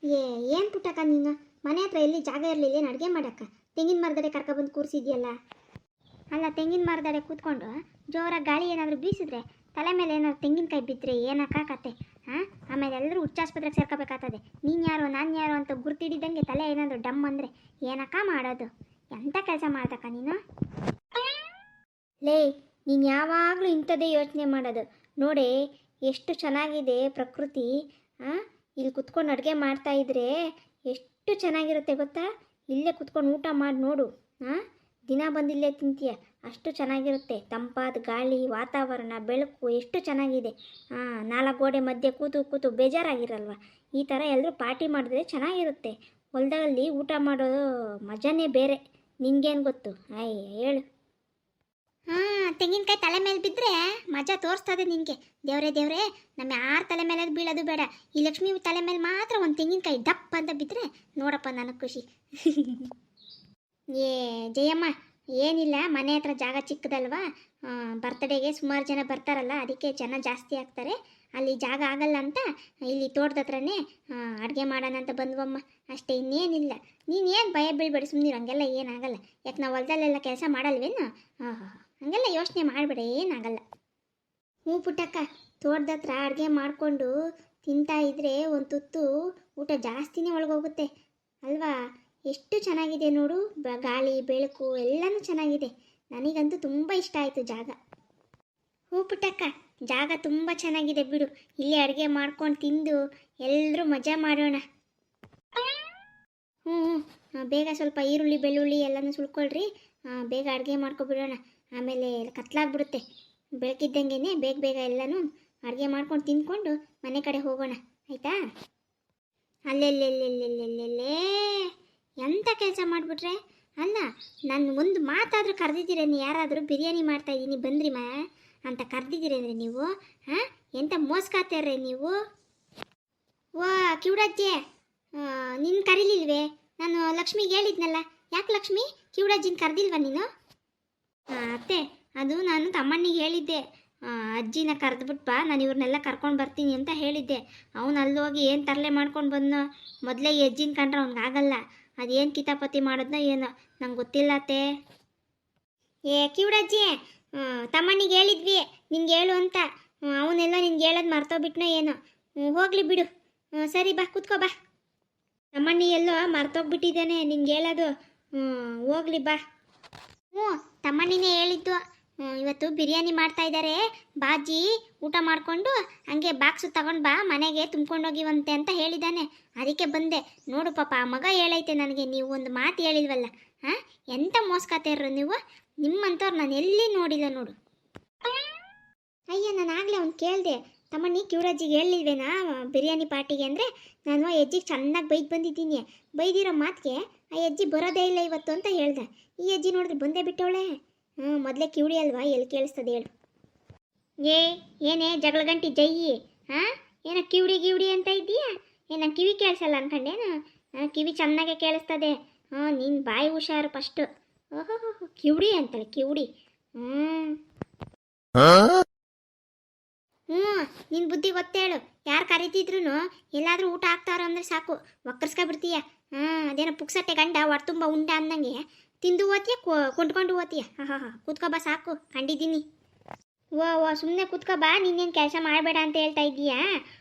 ಏ ಏನು ಪುಟ್ಟಕ್ಕ ನೀನು ಮನೆ ಹತ್ರ ಎಲ್ಲಿ ಜಾಗ ಇರಲಿಲ್ಲ ಏನು ಅಡುಗೆ ಮಾಡಕ್ಕ ತೆಂಗಿನ ಮರದಡೆ ಕರ್ಕೊಬಂದು ಕೂರಿಸಿದ್ಯಲ್ಲ. ಅಲ್ಲ ತೆಂಗಿನ ಮರದಡೆ ಕೂತ್ಕೊಂಡು ಜೋರಾಗಿ ಗಾಳಿ ಏನಾದರೂ ಬೀಸಿದ್ರೆ ತಲೆ ಮೇಲೆ ಏನಾದ್ರು ತೆಂಗಿನಕಾಯಿ ಬಿದ್ದರೆ ಏನಕ್ಕ ಕತೆ? ಹಾಂ, ಆಮೇಲೆ ಎಲ್ಲರೂ ಹುಚ್ಚಾಸ್ಪತ್ರೆಗೆ ಸೇರ್ಕೋಬೇಕಾಗ್ತದೆ. ನೀನು ಯಾರೋ ನಾನು ಯಾರೋ ಅಂತ ಗುರ್ತಿಡಿದಂಗೆ ತಲೆ ಏನಾದರೂ ಡಮ್ ಅಂದರೆ ಏನಕ್ಕ ಮಾಡೋದು? ಎಂಥ ಕೆಲಸ ಮಾಡ್ದಕ್ಕ ನೀನು? ಲೇ, ನೀನು ಯಾವಾಗಲೂ ಇಂಥದ್ದೇ ಯೋಚನೆ ಮಾಡೋದು ನೋಡೇ. ಎಷ್ಟು ಚೆನ್ನಾಗಿದೆ ಪ್ರಕೃತಿ. ಇಲ್ಲಿ ಕುತ್ಕೊಂಡು ಅಡುಗೆ ಮಾಡ್ತಾಯಿದ್ರೆ ಎಷ್ಟು ಚೆನ್ನಾಗಿರುತ್ತೆ ಗೊತ್ತಾ? ಇಲ್ಲೇ ಕುತ್ಕೊಂಡು ಊಟ ಮಾಡಿ ನೋಡು. ದಿನ ಬಂದಿಲ್ಲೇ ತಿಂತೀಯ, ಅಷ್ಟು ಚೆನ್ನಾಗಿರುತ್ತೆ. ತಂಪಾದ ಗಾಳಿ, ವಾತಾವರಣ, ಬೆಳಕು ಎಷ್ಟು ಚೆನ್ನಾಗಿದೆ. ನಾಲ್ಕು ಗೋಡೆ ಮಧ್ಯೆ ಕೂತು ಕೂತು ಬೇಜಾರಾಗಿರಲ್ವ? ಈ ಥರ ಎಲ್ಲರೂ ಪಾರ್ಟಿ ಮಾಡಿದ್ರೆ ಚೆನ್ನಾಗಿರುತ್ತೆ. ಹೊಲದಲ್ಲಿ ಊಟ ಮಾಡೋ ಮಜಾನೇ ಬೇರೆ. ನಿಂಗೇನು ಗೊತ್ತು? ಹೇಳು. ತೆಂಗಿನಕಾಯಿ ತಲೆ ಮೇಲೆ ಬಿದ್ದರೆ ಮಜಾ ತೋರಿಸ್ತದೆ ನಿನಗೆ. ದೇವ್ರೇ ದೇವ್ರೇ, ನಮ್ಮ ಯಾರ ತಲೆ ಮೇಲೆ ಬೀಳೋದು ಬೇಡ. ಈ ಲಕ್ಷ್ಮಿ ತಲೆ ಮೇಲೆ ಮಾತ್ರ ಒಂದು ತೆಂಗಿನಕಾಯಿ ದಪ್ಪ ಅಂತ ಬಿದ್ದರೆ ನೋಡಪ್ಪ ನನಗೆ ಖುಷಿ. ಏ ಜಯಮ್ಮ, ಏನಿಲ್ಲ, ಮನೆ ಹತ್ರ ಜಾಗ ಚಿಕ್ಕದಲ್ವಾ, ಬರ್ತ್ಡೇಗೆ ಸುಮಾರು ಜನ ಬರ್ತಾರಲ್ಲ, ಅದಕ್ಕೆ ಜನ ಜಾಸ್ತಿ ಆಗ್ತಾರೆ. ಅಲ್ಲಿ ಜಾಗ ಆಗಲ್ಲ ಅಂತ ಇಲ್ಲಿ ತೋಟದ ಹತ್ರನೇ ಅಡುಗೆ ಮಾಡೋಣ ಅಂತ ಬಂದ್ವಮ್ಮ, ಅಷ್ಟೇ, ಇನ್ನೇನಿಲ್ಲ. ನೀನೇನು ಭಯ ಬೀಳ್ಬೇಡಿ, ಸುಮ್ಮನಿರು, ಹಂಗೆಲ್ಲ ಏನಾಗಲ್ಲ. ಯಾಕೆ ನಾವು ಹೊಲದಲ್ಲೆಲ್ಲ ಕೆಲಸ ಮಾಡಲ್ವೇನು? ಹಂಗೆಲ್ಲ ಯೋಚನೆ ಮಾಡಬೇಡ, ಏನಾಗಲ್ಲ. ಹ್ಞೂ ಪುಟ್ಟಕ್ಕ, ತೋಟದ ಹತ್ರ ಅಡುಗೆ ಮಾಡಿಕೊಂಡು ತಿಂತಾ ಇದ್ರೆ ಒಂದು ತುತ್ತು ಊಟ ಜಾಸ್ತಿನೇ ಒಳಗೋಗುತ್ತೆ ಅಲ್ವಾ? ಎಷ್ಟು ಚೆನ್ನಾಗಿದೆ ನೋಡು, ಗಾಳಿ ಬೆಳಕು ಎಲ್ಲನೂ ಚೆನ್ನಾಗಿದೆ. ನನಗಂತೂ ತುಂಬ ಇಷ್ಟ ಆಯಿತು ಜಾಗ. ಹ್ಞೂ ಪುಟ್ಟಕ್ಕ, ಜಾಗ ತುಂಬ ಚೆನ್ನಾಗಿದೆ ಬಿಡು. ಇಲ್ಲೇ ಅಡುಗೆ ಮಾಡ್ಕೊಂಡು ತಿಂದು ಎಲ್ಲರೂ ಮಜಾ ಮಾಡೋಣ. ಬೇಗ ಸ್ವಲ್ಪ ಈರುಳ್ಳಿ ಬೆಳ್ಳುಳ್ಳಿ ಎಲ್ಲನೂ ಸುಳ್ಕೊಳ್ರಿ, ಬೇಗ ಅಡುಗೆ ಮಾಡ್ಕೊಬಿಡೋಣ. ಆಮೇಲೆ ಕತ್ಲಾಗ್ಬಿಡುತ್ತೆ. ಬೆಳಕಿದ್ದಂಗೆ ಬೇಗ ಬೇಗ ಎಲ್ಲನೂ ಅಡುಗೆ ಮಾಡ್ಕೊಂಡು ತಿಂದ್ಕೊಂಡು ಮನೆ ಕಡೆ ಹೋಗೋಣ, ಆಯಿತಾ? ಅಲ್ಲೆಲ್ಲೆಲ್ಲೆಲ್ಲೆಲ್ಲೆಲ್ಲೇ ಎಂಥ ಕೆಲಸ ಮಾಡಿಬಿಟ್ರೆ. ಅಲ್ಲ, ನಾನು ಒಂದು ಮಾತಾದರೂ ಕರೆದಿದ್ದೀರೇನು? ಯಾರಾದರೂ ಬಿರಿಯಾನಿ ಮಾಡ್ತಾಯಿದ್ದೀನಿ ಬಂದ್ರಿ ಅಂತ ಕರೆದಿದ್ದೀರೇನ್ರಿ ನೀವು? ಎಂಥ ಮೋಸ್ಕಾತಾರ್ರಿ ನೀವು? ವಾ ಕಿವುಡಜ್ಜಿ, ನಿನ್ನ ಕರೀಲಿಲ್ವೇ? ನಾನು ಲಕ್ಷ್ಮಿಗೆ ಹೇಳಿದ್ನಲ್ಲ. ಯಾಕೆ ಲಕ್ಷ್ಮಿ, ಕಿವುಡಜ್ಜಿನ ಕರೆದಿಲ್ವ ನೀನು? ಅತ್ತೆ, ಅದು ನಾನು ತಮ್ಮಣ್ಣಿಗೆ ಹೇಳಿದ್ದೆ, ಅಜ್ಜಿನ ಕರೆದ್ಬಿಟ್ಟು ಬಾ, ನಾನು ಇವ್ರನ್ನೆಲ್ಲ ಕರ್ಕೊಂಡು ಬರ್ತೀನಿ ಅಂತ ಹೇಳಿದ್ದೆ. ಅವನು ಅಲ್ಲೋಗಿ ಏನು ತರಲೆ ಮಾಡ್ಕೊಂಡು ಬಂದನೋ. ಮೊದಲೇ ಈ ಅಜ್ಜಿನ ಕಂಡ್ರೆ ಅವ್ನಿಗಾಗಲ್ಲ. ಅದೇನು ಕಿತಾಪತಿ ಮಾಡೋದನ್ನ ಏನೋ ನಂಗೆ ಗೊತ್ತಿಲ್ಲ ಅತ್ತೆ. ಏ ಕಿವುಡಜ್ಜಿ, ತಮ್ಮಣ್ಣಿಗೆ ಹೇಳಿದ್ವಿ ನಿಂಗೆ ಹೇಳು ಅಂತ, ಅವನ್ನೆಲ್ಲ ನಿನ್ಗೆ ಹೇಳೋದು ಮರ್ತೋಗ್ಬಿಟ್ನೋ ಏನೋ. ಹೋಗಲಿ ಬಿಡು. ಸರಿ ಬಾ, ಕೂತ್ಕೋ ಬಾ. ತಮ್ಮಣ್ಣಿ ಎಲ್ಲೋ ಮರ್ತೋಗ್ಬಿಟ್ಟಿದ್ದಾನೆ ನಿನ್ಗೆ ಹೇಳೋದು. ಹೋಗ್ಲಿ ಬಾ. ಹ್ಞೂ, ತಮ್ಮಣ್ಣಿನೇ ಹೇಳಿದ್ದು, ಇವತ್ತು ಬಿರಿಯಾನಿ ಮಾಡ್ತಾ ಇದ್ದಾರೆ, ಬಾಜಿ ಊಟ ಮಾಡಿಕೊಂಡು ಹಂಗೆ ಬಾಕ್ಸು ತಗೊಂಡು ಬಾ, ಮನೆಗೆ ತುಂಬ್ಕೊಂಡೋಗಿವಂತೆ ಅಂತ ಹೇಳಿದ್ದಾನೆ. ಅದಕ್ಕೆ ಬಂದೆ. ನೋಡು ಪಾಪ, ಆ ಮಗ ಹೇಳೈತೆ ನನಗೆ, ನೀವು ಒಂದು ಮಾತು ಹೇಳಿಲ್ವಲ್ಲ. ಎಂಥ ಮೋಸ್ಕಾತಾರ್ರು ನೀವು, ನಿಮ್ಮಂಥವ್ರು ನಾನು ಎಲ್ಲಿ ನೋಡಿಲ್ಲ ನೋಡು. ಅಯ್ಯ, ನಾನು ಆಗಲೇ ಅವ್ನು ಕೇಳಿದೆ, ತಮ್ಮಣ್ಣಿ ಕಿವುಡಜ್ಜಿಗೆ ಹೇಳಿಲ್ವೇನಾ ಬಿರಿಯಾನಿ ಪಾರ್ಟಿಗೆ ಅಂದರೆ, ನಾನು ಆ ಅಜ್ಜಿಗೆ ಚೆನ್ನಾಗಿ ಬೈದು ಬಂದಿದ್ದೀನಿ. ಬೈದಿರೋ ಮಾತಿಗೆ ಆ ಅಜ್ಜಿ ಬರೋದೇ ಇಲ್ಲ ಇವತ್ತು ಅಂತ ಹೇಳ್ದೆ. ಈ ಅಜ್ಜಿ ನೋಡಿದ್ರೆ ಬಂದೇ ಬಿಟ್ಟವಳೆ. ಮೊದಲೇ ಕಿವುಡಿ ಅಲ್ವಾ, ಎಲ್ಲಿ ಕೇಳಿಸ್ತದೆ ಹೇಳು? ಏನೇ ಜಗಳ ಗಂಟಿ ಜಯ್ಯಿ? ಏನೋ ಕಿವುಡಿ ಅಂತ ಇದ್ದೀಯಾ? ನಾನು ಕಿವಿ ಕೇಳಿಸಲ್ಲ ಅನ್ಕಂಡೇನು? ಕಿವಿ ಚೆನ್ನಾಗೆ ಕೇಳಿಸ್ತದೆ. ನೀನು ಬಾಯಿ ಹುಷಾರು ಫಸ್ಟು. ಓಹೋ, ಕಿವುಡಿ ಅಂತಾಳೆ, ಕಿವುಡಿ. ನಿನ್ನ ಬುದ್ಧಿ ಗೊತ್ತೇಳು. ಯಾರು ಕರೀತಿದ್ರು ಎಲ್ಲಾದರೂ ಊಟ ಹಾಕ್ತಾರೋ ಅಂದರೆ ಸಾಕು, ಒಕ್ಕರ್ಸ್ಕೊಬಿಡ್ತೀಯ. ಅದೇನೋ ಪುಕ್ಸಟ್ಟೆ ಗಂಡ ಹೊರ ತುಂಬ ಉಂಡ ಅಂದಂಗೆ ತಿಂದು ಓದ್ತೀಯ, ಕೊಂಡ್ಕೊಂಡು ಓದ್ತೀಯ. ಕೂತ್ಕೋ ಬಾ, ಸಾಕು, ಕಂಡಿದ್ದೀನಿ. ಓ ಸುಮ್ಮನೆ ಕೂತ್ಕೋ ಬಾ, ನೀನೇನು ಕೆಲಸ ಮಾಡಬೇಡ ಅಂತ ಹೇಳ್ತಾ ಇದ್ದೀಯಾ?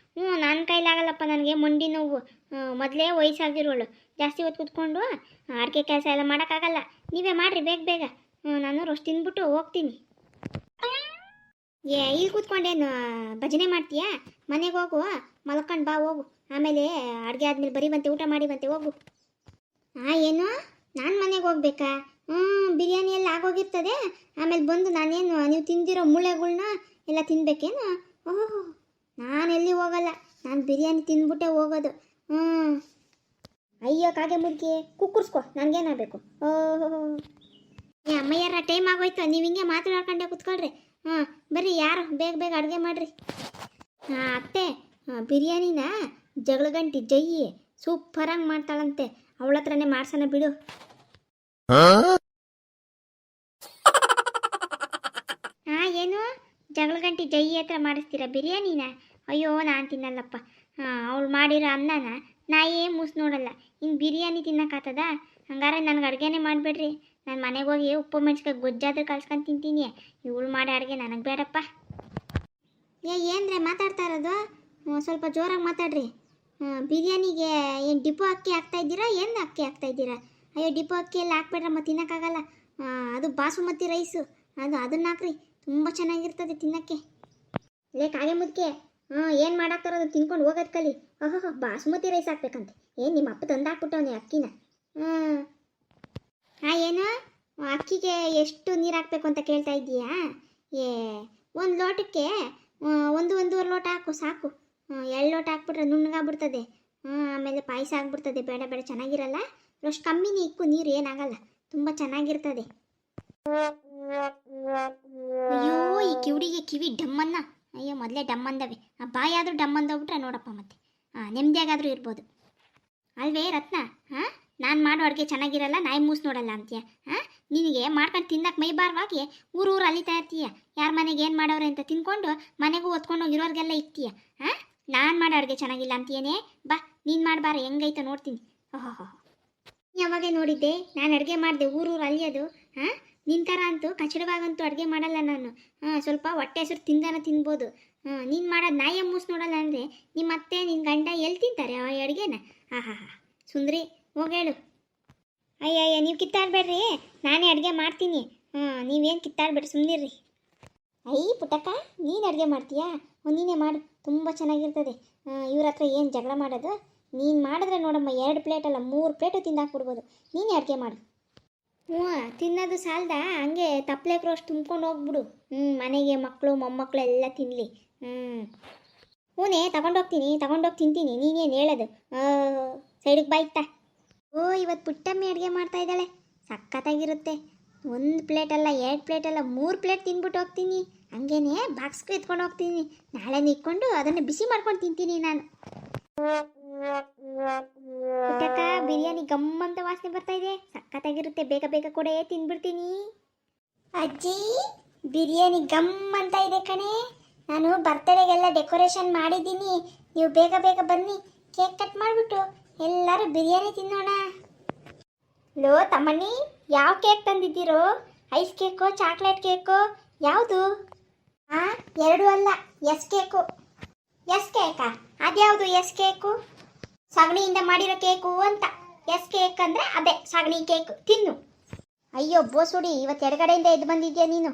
ನನ್ನ ಕೈಲಾಗಲ್ಲಪ್ಪ, ನನಗೆ ಮಂಡಿ ನೋವು. ಮೊದಲೇ ವಯಸ್ಸಾಗಿರೋಳು, ಜಾಸ್ತಿ ಹೊತ್ತು ಕೂತ್ಕೊಂಡು ಅಡುಗೆ ಕೆಲಸ ಎಲ್ಲ ಮಾಡೋಕ್ಕಾಗಲ್ಲ. ನೀವೇ ಮಾಡಿರಿ ಬೇಗ ಬೇಗ. ನಾನು ರೊಷ್ಟು ತಿಂದ್ಬಿಟ್ಟು ಹೋಗ್ತೀನಿ. ಇಲ್ಲಿ ಕೂತ್ಕೊಂಡೇನು ಭಜನೆ ಮಾಡ್ತೀಯಾ? ಮನೆಗೆ ಹೋಗು, ಮಲ್ಕೊಂಡು ಬಾ, ಹೋಗು. ಆಮೇಲೆ ಅಡುಗೆ ಆದಮೇಲೆ ಬರೀವಂತೆ, ಊಟ ಮಾಡಿವಂತೆ, ಹೋಗು. ಏನು, ನಾನು ಮನೆಗೆ ಹೋಗ್ಬೇಕಾ? ಬಿರಿಯಾನಿ ಎಲ್ಲ ಆಗೋಗಿರ್ತದೆ. ಆಮೇಲೆ ಬಂದು ನಾನೇನು ನೀವು ತಿಂದಿರೋ ಮೂಳೆಗಳ್ನ ಎಲ್ಲ ತಿನ್ಬೇಕೇನು? ಓಹೋ, ನಾನೆಲ್ಲಿ ಹೋಗಲ್ಲ, ನಾನು ಬಿರಿಯಾನಿ ತಿಂದ್ಬಿಟ್ಟೆ ಹೋಗೋದು. ಅಯ್ಯೋ ಕಾಗೆ ಮುದುಕಿ, ಕುಕ್ಕರ್ಸ್ಕೊ, ನನಗೇನಾಗಬೇಕು? ಓಹೋ, ಅಮ್ಮಯ್ಯಾರ ಟೈಮ್ ಆಗೋಯ್ತು, ನೀವು ಹಿಂಗೆ ಮಾತಾಡ್ಕೊಂಡೆ ಕೂತ್ಕೊಳ್ರಿ. ಬರ್ರಿ, ಯಾರು ಬೇಗ ಬೇಗ ಅಡುಗೆ ಮಾಡಿರಿ. ಅತ್ತೆ, ಬಿರಿಯಾನಿನ ಜಗಳಗಂಟಿ ಜಯ್ಯಿ ಸೂಪರಾಗಿ ಮಾಡ್ತಾಳಂತೆ, ಅವಳ ಹತ್ರನೇ ಮಾಡ್ಸೋಣ ಬಿಡು. ಏನು ಜಗಳಗಂಟಿ ಜೈ ಹತ್ರ ಮಾಡಿಸ್ತೀರಾ ಬಿರಿಯಾನಿನ? ಅಯ್ಯೋ, ನಾನು ತಿನ್ನಲ್ಲಪ್ಪ. ಅವಳು ಮಾಡಿರೋ ಅನ್ನನ ನಾಯಿ ಮೂಸ್ ನೋಡಲ್ಲ. ಇನ್ನು ಬಿರಿಯಾನಿ ತಿನ್ನಕ್ಕಾಗ್ತದ? ಹಂಗಾರೆ ನನಗೆ ಅಡುಗೆನೇ ಮಾಡಬೇಡ್ರಿ. ನಾನು ಮನೆಗೆ ಹೋಗಿ ಉಪ್ಪು ಮೆಣಸ್ಕಾಯಿ ಗೊಜ್ಜಾದ್ರೆ ಕಲ್ಸ್ಕೊಂಡು ತಿಂತೀನಿ. ಇವಳು ಮಾಡಿ ಅಡುಗೆ ನನಗೆ ಬೇಡಪ್ಪ. ಏನ್ರೆ ಮಾತಾಡ್ತಾ ಇರೋದು? ಸ್ವಲ್ಪ ಜೋರಾಗಿ ಮಾತಾಡ್ರಿ. ಬಿರಿಯಾನಿಗೆ ಏನು ಡಿಪೋ ಅಕ್ಕಿ ಹಾಕ್ತಾಯಿದ್ದೀರಾ? ಏನು ಅಕ್ಕಿ ಹಾಕ್ತಾಯಿದ್ದೀರಾ? ಅಯ್ಯೋ, ಡಿಪೋ ಅಕ್ಕಿ ಎಲ್ಲ ಹಾಕ್ಬೇಡ್ರಮ್ಮ, ತಿನ್ನೋಕ್ಕಾಗಲ್ಲ. ಅದು ಬಾಸುಮತಿ ರೈಸು, ಅದನ್ನ ಹಾಕ್ರಿ, ತುಂಬ ಚೆನ್ನಾಗಿರ್ತದೆ ತಿನ್ನೋಕ್ಕೆ. ಲೇ ಕಾಗೆ ಮುದ್ಕೆ, ಏನು ಮಾಡಾಕ್ತಾರೋದು ತಿನ್ಕೊಂಡು ಹೋಗೋದು ಕಲಿ. ಓಹೋ, ಬಾಸುಮತಿ ರೈಸ್ ಹಾಕ್ಬೇಕಂತೆ. ಏನು ನಿಮ್ಮ ಅಪ್ಪ ತಂದು ಹಾಕ್ಬಿಟ್ಟವನೇ ಅಕ್ಕಿನ? ಏನು ಅಕ್ಕಿಗೆ ಎಷ್ಟು ನೀರು ಹಾಕಬೇಕು ಅಂತ ಕೇಳ್ತಾ ಇದ್ದೀಯಾ? ಒಂದು ಲೋಟಕ್ಕೆ ಒಂದೂವರೆ ಲೋಟ ಹಾಕು ಸಾಕು. 2 ಲೋಟ ಹಾಕ್ಬಿಟ್ರೆ ನುಣ್ಣಗಾಗ್ಬಿಡ್ತದೆ. ಆಮೇಲೆ ಪಾಯಸ ಆಗ್ಬಿಡ್ತದೆ. ಬೇಡ ಬೇಡ, ಚೆನ್ನಾಗಿರಲ್ಲ. ಅಷ್ಟು ಕಮ್ಮಿನೇ ಇಕ್ಕು, ನೀರು ಏನಾಗಲ್ಲ, ತುಂಬ ಚೆನ್ನಾಗಿರ್ತದೆ. ಅಯ್ಯೋ, ಈ ಕಿವಿಡಿಗೆ ಕಿವಿ ಡಮ್ಮನ್ನ. ಅಯ್ಯೋ, ಮೊದಲೇ ಡಮ್ಮಂದವೆ, ಆ ಬಾಯಾದರೂ ಡಮ್ಮಂದೋಗ್ಬಿಟ್ರೆ ನೋಡಪ್ಪ ಮತ್ತೆ ನೆಮ್ಮದಿಯಾಗಾದರೂ ಇರ್ಬೋದು ಅಲ್ವೇ ರತ್ನ? ನಾನು ಮಾಡೋ ಅಡುಗೆ ಚೆನ್ನಾಗಿರಲ್ಲ, ನಾಯಿ ಮೂಸ್ ನೋಡಲ್ಲ ಅಂತೀಯ. ನಿನಗೆ ಮಾಡ್ಕೊಂಡು ತಿನ್ನಕ್ಕೆ ಮೈ ಬಾರವಾಗಿ ಊರು ಅಲಿತಾ ಇರ್ತೀಯ. ಯಾರ ಮನೆಗೆ ಏನು ಮಾಡೋರೆ ಅಂತ ತಿನ್ಕೊಂಡು ಮನೆಗೂ ಹೊತ್ಕೊಂಡು ಹೋಗಿರೋರಿಗೆಲ್ಲ ಇಕ್ತೀಯ. ನಾನು ಮಾಡೋ ಅಡುಗೆ ಚೆನ್ನಾಗಿಲ್ಲ ಅಂತೀಯೇನೆ? ಬಾ, ನೀನು ಮಾಡಬಾರ, ಹೆಂಗೈತೆ ನೋಡ್ತೀನಿ. ಓಹೋ, ಯಾವಾಗೇ ನೋಡಿದ್ದೆ ನಾನು ಅಡುಗೆ ಮಾಡಿದೆ ಊರು ಅಲಿಯೋದು? ನಿನ್ನ ಥರ ಅಂತೂ ಕಚಡವಾಗಂತೂ ಅಡುಗೆ ಮಾಡಲ್ಲ ನಾನು. ಸ್ವಲ್ಪ ಹೊಟ್ಟೆ ಹೆಸರು ತಿಂದಾನ ತಿನ್ಬೋದು. ನೀನು ಮಾಡೋದು ನಾಯಿ ಮೂಸ್ ನೋಡಲ್ಲ ಅಂದರೆ ನಿಮ್ಮ ಅತ್ತೆ ನಿನ್ನ ಗಂಡ ಎಲ್ಲಿ ತಿಂತಾರೆ ಆ ಅಡುಗೆನ? ಸುಂದ್ರಿ, ಹೋಗೇಳು. ಅಯ್ಯಯ್ಯ, ನೀವು ಕಿತ್ತಾಡಬೇಡ್ರಿ, ನಾನೇ ಅಡುಗೆ ಮಾಡ್ತೀನಿ. ನೀವೇನು ಕಿತ್ತಾಡ್ಬೇಡ್ರಿ, ಸುಮ್ಮನಿರ್ರಿ. ಪುಟ್ಟಕ್ಕ, ನೀನು ಅಡುಗೆ ಮಾಡ್ತೀಯಾ? ನೀನೇ ಮಾಡು, ತುಂಬ ಚೆನ್ನಾಗಿರ್ತದೆ. ಇವ್ರ ಹತ್ರ ಏನು ಜಗಳ ಮಾಡೋದು? ನೀನು ಮಾಡಿದ್ರೆ ನೋಡಮ್ಮ, 2 ಪ್ಲೇಟ್ ಅಲ್ಲ 3 ಪ್ಲೇಟು ತಿಂದಾಕ್ಬಿಡ್ಬೋದು. ನೀನೇ ಅಡುಗೆ ಮಾಡು. ತಿನ್ನೋದು ಸಾಲದ, ಹಂಗೆ ತಪ್ಪಲೆ ಕ್ರೋಶ್ ತುಂಬ್ಕೊಂಡು ಹೋಗ್ಬಿಡು. ಮನೆಗೆ ಮಕ್ಕಳು ಮೊಮ್ಮಕ್ಕಳು ಎಲ್ಲ ತಿನ್ನಲಿ. ಹೂನೇ, ತಗೊಂಡೋಗಿ ತಿಂತೀನಿ. ನೀನೇನು ಹೇಳೋದು? ಸೈಡಿಗೆ ಬಾಯ್ತಾ. ಇವತ್ತು ಪುಟ್ಟಮ್ಮಿ ಅಡುಗೆ ಮಾಡ್ತಾ ಇದ್ದಾಳೆ, ಸಖತ್ತಾಗಿರುತ್ತೆ. 1 ಪ್ಲೇಟ್ ಅಲ್ಲ 2 ಪ್ಲೇಟ್ ಅಲ್ಲ 3 ಪ್ಲೇಟ್ ತಿನ್ಬಿಟ್ಟು ಹೋಗ್ತೀನಿ. ಹಂಗೇನೆ ಬಾಕ್ಸ್ಗೆ ಎತ್ಕೊಂಡು ಹೋಗ್ತೀನಿ. ನಾಳೆ ಇಟ್ಕೊಂಡು ಅದನ್ನು ಬಿಸಿ ಮಾಡ್ಕೊಂಡು ತಿಂತೀನಿ ನಾನು. ಪುಟ್ಟಕ್ಕ, ಬಿರಿಯಾನಿ ಗಮ್ಮಂತ ವಾಸನೆ ಬರ್ತಾ ಇದೆ, ಸಖತ್ತಾಗಿರುತ್ತೆ. ಬೇಗ ಬೇಗ ಕೂಡ ತಿನ್ಬಿಡ್ತೀನಿ. ಅಜ್ಜಿ, ಬಿರಿಯಾನಿ ಗಮ್ಮಂತ ಇದೆ ಕಣೆ. ನಾನು ಬರ್ತಡೆಗೆಲ್ಲ ಡೆಕೋರೇಷನ್ ಮಾಡಿದ್ದೀನಿ. ನೀವು ಬೇಗ ಬೇಗ ಬನ್ನಿ, ಕೇಕ್ ಕಟ್ ಮಾಡಿಬಿಟ್ಟು ಎಲ್ಲರೂ ಬಿರಿಯಾನಿ ತಿನ್ನೋಣ. ಲೋ ತಮ್ಮಣ್ಣಿ, ಯಾವ ಕೇಕ್ ತಂದಿದ್ದೀರೋ? ಐಸ್ ಕೇಕೋ ಚಾಕ್ಲೇಟ್ ಕೇಕೋ ಯಾವುದು? 2 ಅಲ್ಲ, ಎಸ್ ಕೇಕು. ಎಸ್ ಕೇಕಾ? ಅದ್ಯಾವುದು ಎಸ್ ಕೇಕು? ಸಗಣಿಯಿಂದ ಮಾಡಿರೋ ಕೇಕು ಅಂತ. ಎಸ್ ಕೇಕ್ ಅಂದರೆ ಅದೇ ಸಗಣಿ ಕೇಕ್. ತಿನ್ನು. ಅಯ್ಯೋ ಬೋಸುಡಿ, ಇವತ್ತು ಎಡಗಡೆಯಿಂದ ಎದ್ದು ಬಂದಿದ್ಯಾ ನೀನು?